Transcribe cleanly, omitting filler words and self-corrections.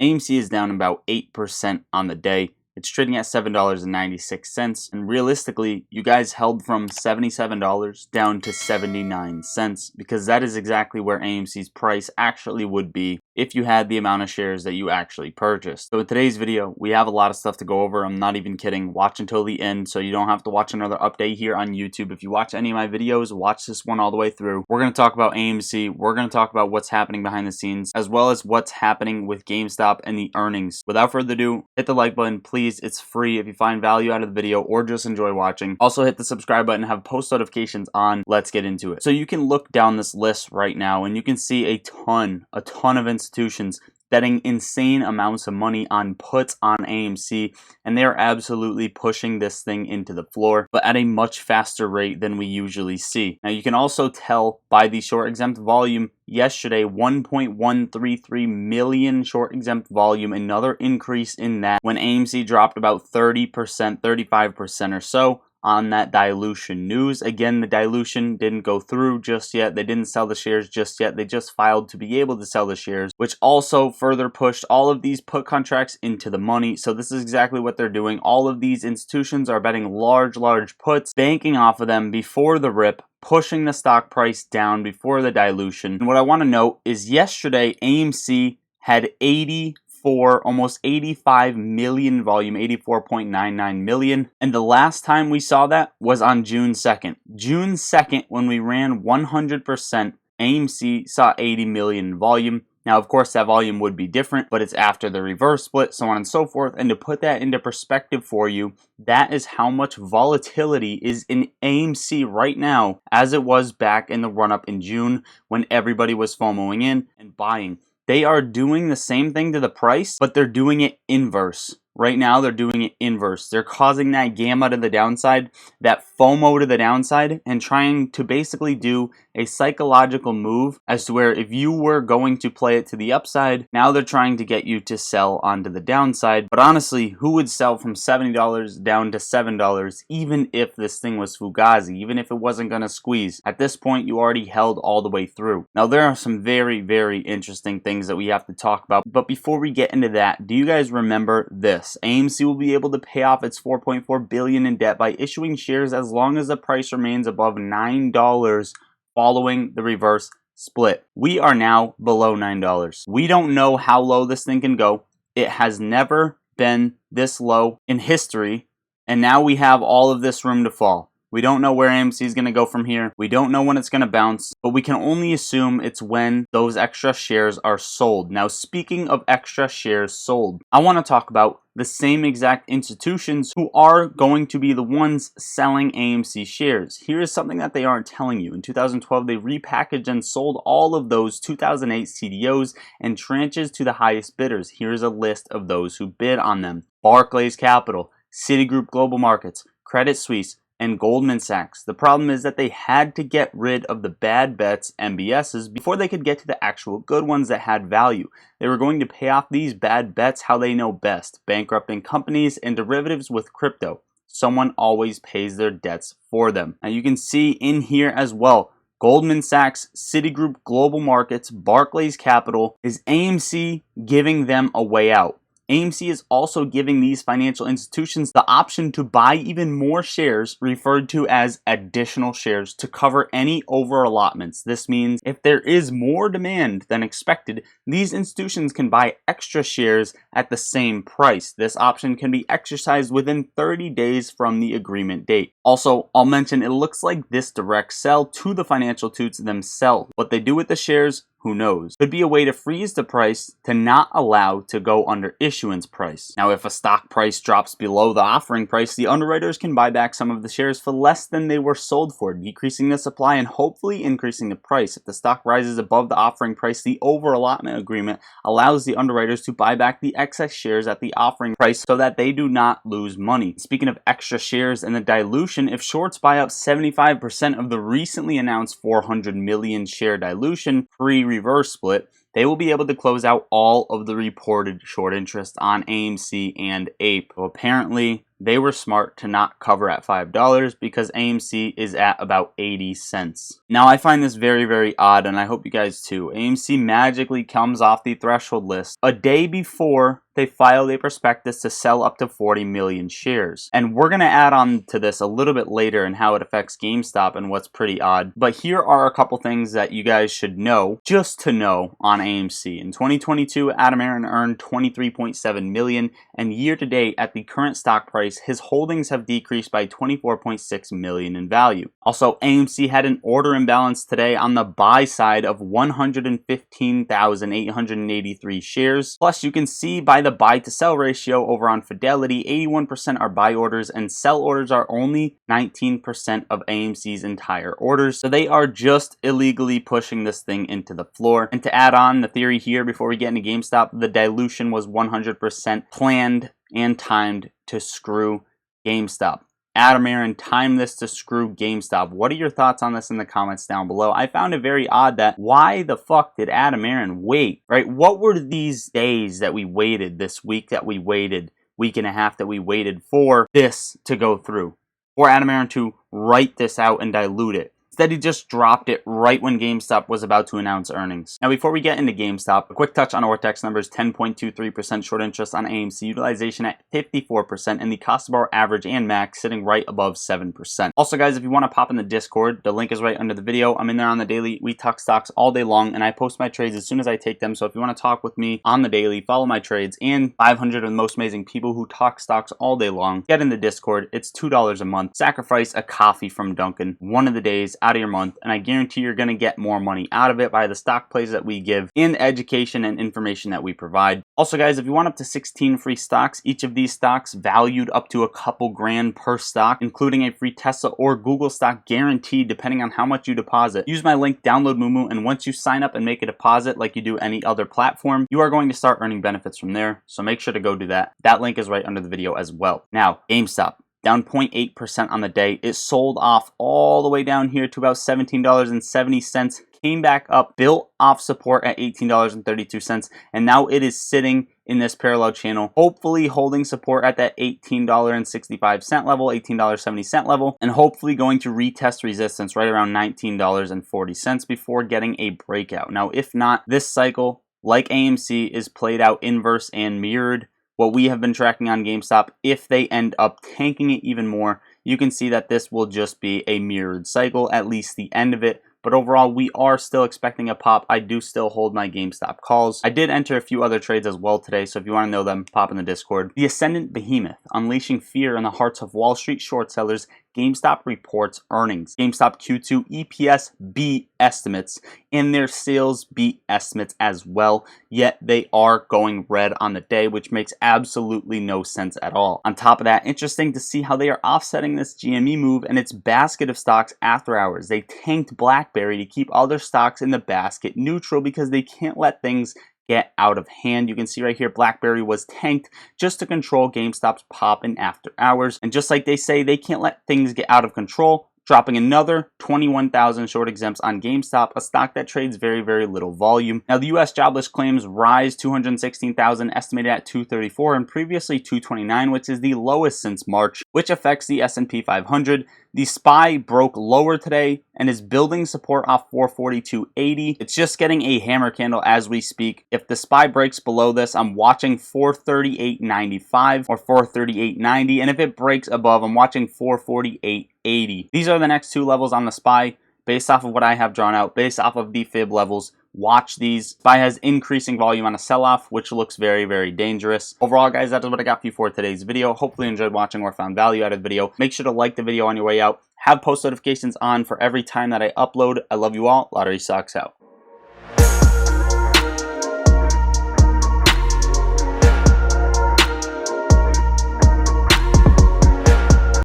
AMC is down about 8% on the day. It's trading at $7.96, and realistically, you guys held from $77 down to 79 cents because that is exactly where AMC's price actually would be if you had the amount of shares that you actually purchased. So in today's video, we have a lot of stuff to go over. I'm not even kidding. Watch until the end so you don't have to watch another update here on YouTube. If you watch any of my videos, watch this one all the way through. We're going to talk about AMC. We're going to talk about what's happening behind the scenes, as well as what's happening with GameStop and the earnings. Without further ado, hit the like button, please. It's free if you find value out of the video or just enjoy watching. Also hit the subscribe button and have post notifications on. Let's get into it. So you can look down this list right now and you can see a ton of institutions betting insane amounts of money on puts on AMC, and they are absolutely pushing this thing into the floor, but at a much faster rate than we usually see. Now you can also tell by the short exempt volume yesterday, 1.133 million short exempt volume, another increase in that when AMC dropped about 30%, 35% or so on that dilution news. Again, the dilution didn't go through just yet. They didn't sell the shares just yet. They just filed to be able to sell the shares, which also further pushed all of these put contracts into the money. So this is exactly what they're doing. All of these institutions are betting large puts, banking off of them before the rip, pushing the stock price down before the dilution. And what I want to note is yesterday, AMC had almost 85 million volume, 84.99 million. And the last time we saw that was on June 2nd. June 2nd, when we ran 100%, AMC saw 80 million volume. Now, of course, that volume would be different, but it's after the reverse split, so on and so forth. And to put that into perspective for you, that is how much volatility is in AMC right now, as it was back in the run-up in June when everybody was FOMOing in and buying. They are doing the same thing to the price, but they're doing it inverse. Right now, they're doing it inverse. They're causing that gamma to the downside, that FOMO to the downside, and trying to basically do a psychological move as to where if you were going to play it to the upside, now they're trying to get you to sell onto the downside. But honestly, who would sell from $70 down to $7 even if this thing was Fugazi, even if it wasn't going to squeeze? At this point, you already held all the way through. Now, there are some very interesting things that we have to talk about. But before we get into that, do you guys remember this? AMC will be able to pay off its $4.4 billion in debt by issuing shares as long as the price remains above $9 following the reverse split. We are now below $9. We don't know how low this thing can go. It has never been this low in history, and now we have all of this room to fall. We don't know where AMC is going to go from here. We don't know when it's going to bounce, but we can only assume it's when those extra shares are sold. Now, speaking of extra shares sold, I want to talk about the same exact institutions who are going to be the ones selling AMC shares. Here is something that they aren't telling you. In 2012, they repackaged and sold all of those 2008 CDOs and tranches to the highest bidders. Here's a list of those who bid on them: Barclays Capital, Citigroup Global Markets, Credit Suisse, and Goldman Sachs. The problem is that they had to get rid of the bad bets, MBSs, before they could get to the actual good ones that had value. They were going to pay off these bad bets how they know best: bankrupting companies and derivatives with crypto. Someone always pays their debts for them. Now you can see in here as well, Goldman Sachs, Citigroup Global Markets, Barclays Capital. Is AMC giving them a way out? AMC is also giving these financial institutions the option to buy even more shares, referred to as additional shares, to cover any over allotments. This means if there is more demand than expected, these institutions can buy extra shares at the same price. This option can be exercised within 30 days from the agreement date. Also, I'll mention it looks like this direct sell to the financial toots themselves. What they do with the shares, who knows? Could be a way to freeze the price to not allow to go under issuance price. Now, if a stock price drops below the offering price, the underwriters can buy back some of the shares for less than they were sold for, decreasing the supply and hopefully increasing the price. If the stock rises above the offering price, the over allotment agreement allows the underwriters to buy back the excess shares at the offering price so that they do not lose money. Speaking of extra shares and the dilution, if shorts buy up 75% of the recently announced 400 million share dilution pre-reverse split, they will be able to close out all of the reported short interest on AMC and APE. So apparently, they were smart to not cover at $5 because AMC is at about 80 cents. Now, I find this very, very odd, and I hope you guys too. AMC magically comes off the threshold list a day before they filed a prospectus to sell up to 40 million shares. And we're going to add on to this a little bit later and how it affects GameStop and what's pretty odd. But here are a couple things that you guys should know, just to know, on AMC. In 2022, Adam Aron earned $23.7 million, and year to date, at the current stock price, his holdings have decreased by $24.6 million in value. Also, AMC had an order imbalance today on the buy side of 115,883 shares. Plus, you can see by the buy to sell ratio over on Fidelity, 81% are buy orders and sell orders are only 19% of AMC's entire orders. So they are just illegally pushing this thing into the floor. And to add on the theory here before we get into GameStop, the dilution was 100% planned and timed to screw GameStop. Adam Aron timed this to screw GameStop. What are your thoughts on this in the comments down below? I found it very odd that why the fuck did Adam Aron wait, right? What were these days that we waited, this week that we waited, week and a half that we waited for this to go through? For Adam Aron to write this out and dilute it. Instead, he just dropped it right when GameStop was about to announce earnings. Now, before we get into GameStop, a quick touch on Ortex numbers: 10.23% short interest on AMC, utilization at 54%, and the cost to borrow average and max sitting right above 7%. Also, guys, if you want to pop in the Discord, the link is right under the video. I'm in there on the daily. We talk stocks all day long, and I post my trades as soon as I take them. So if you want to talk with me on the daily, follow my trades, and 500 of the most amazing people who talk stocks all day long, get in the Discord. It's $2 a month. Sacrifice a coffee from Dunkin' one of the days out of your month, and I guarantee you're going to get more money out of it by the stock plays that we give and the education and information that we provide. Also, guys, if you want up to 16 free stocks, each of these stocks valued up to a couple grand per stock, including a free Tesla or Google stock guaranteed depending on how much you deposit. Use my link, download Moomoo, and once you sign up and make a deposit like you do any other platform, you are going to start earning benefits from there. So make sure to go do that. That link is right under the video as well. Now, GameStop. Down 0.8% on the day. It sold off all the way down here to about $17.70. Came back up, built off support at $18.32, and now it is sitting in this parallel channel, hopefully holding support at that $18.65 level, $18.70 level, and hopefully going to retest resistance right around $19.40 before getting a breakout. Now, if not, this cycle, like AMC, is played out inverse and mirrored what we have been tracking on GameStop. If they end up tanking it even more, you can see that this will just be a mirrored cycle, at least the end of it. But overall, we are still expecting a pop. I do still hold my GameStop calls. I did enter a few other trades as well today, so if you want to know them, pop in the Discord. The Ascendant Behemoth, unleashing fear in the hearts of Wall Street short sellers. GameStop reports earnings. GameStop Q2 EPS beat estimates, and their sales beat estimates as well, yet they are going red on the day, which makes absolutely no sense at all. On top of that, interesting to see how they are offsetting this GME move and its basket of stocks after hours. They tanked BlackBerry to keep other stocks in the basket neutral because they can't let things get out of hand. You can see right here, BlackBerry was tanked just to control GameStop's pop in after hours. And just like they say, they can't let things get out of control, dropping another 21,000 short exempts on GameStop, a stock that trades very, very little volume. Now, the U.S. jobless claims rise 216,000, estimated at 234 and previously 229, which is the lowest since March, which affects the S&P 500. The SPY broke lower today and is building support off 442.80. It's just getting a hammer candle as we speak. If the SPY breaks below this, I'm watching 438.95 or 438.90, and if it breaks above, I'm watching 448.80. These are the next two levels on the SPY based off of what I have drawn out, based off of the fib levels. Watch these. SPY has increasing volume on a sell-off, which looks very, very dangerous. Overall, guys, that is what I got for you for today's video. Hopefully you enjoyed watching or found value out of the video. Make sure to like the video on your way out. Have post notifications on for every time that I upload. I love you all. Lottery Socks out.